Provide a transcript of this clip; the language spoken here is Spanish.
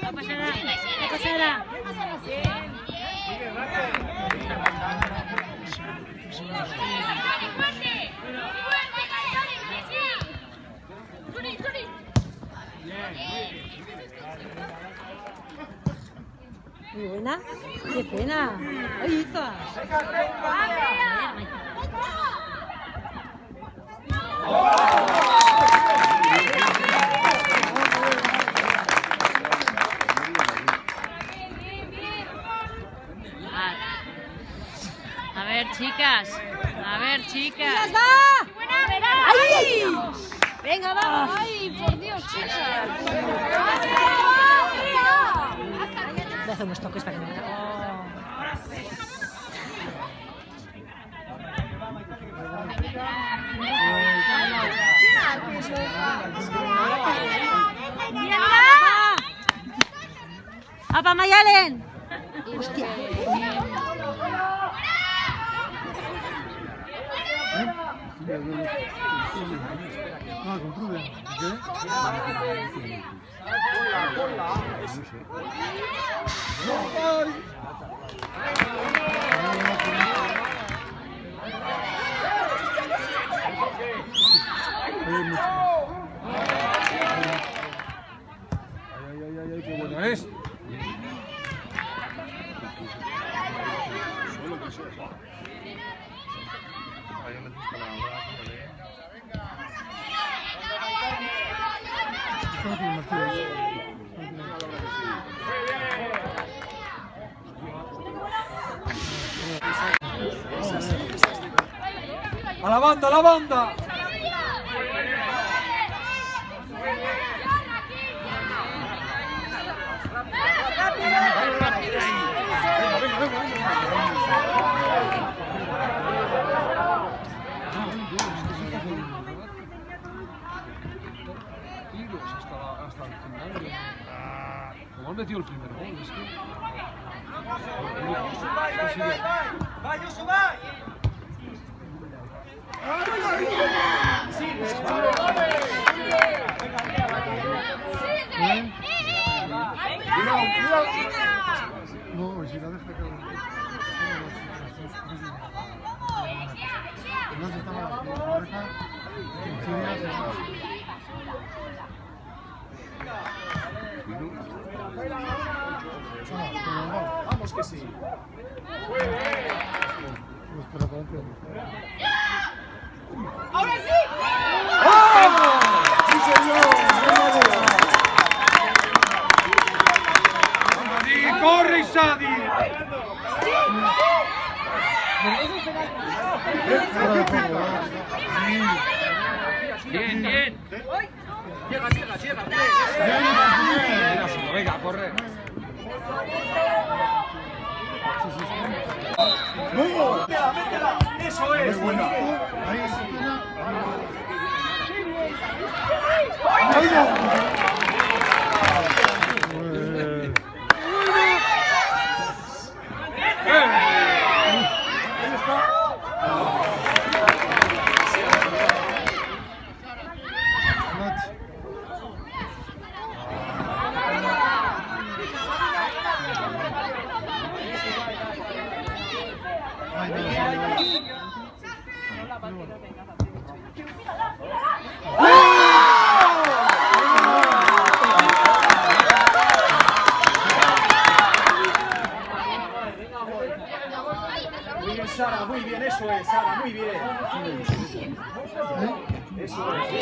No pasará. Muy buena. Qué pena. Oye, Iza. A ver, chicas. A ver, chicas. ¡Ay! Venga, vamos. Ay, por Dios, chicas. Le hacemos toques para que no. ¡Apa, Mayalen! ¡Hostia! No, con Rubén. ¿Qué? Ay, qué buena es. ¡A la banda, a la banda! Hasta el final. ¿Cómo han metido el primer gol? Es que... ¡Va, Yusu, va! No, si la deja que... No se estaba la deja... Vamos que sí. ¡Ahora sí! ¡Sí, señor! ¡Corre, Sadi! Bien, bien. Cierra. Venga, corre. Métela. Eso es. Buena. Muy bien, Sara, muy bien, eso es, Sara, muy bien. Eso es.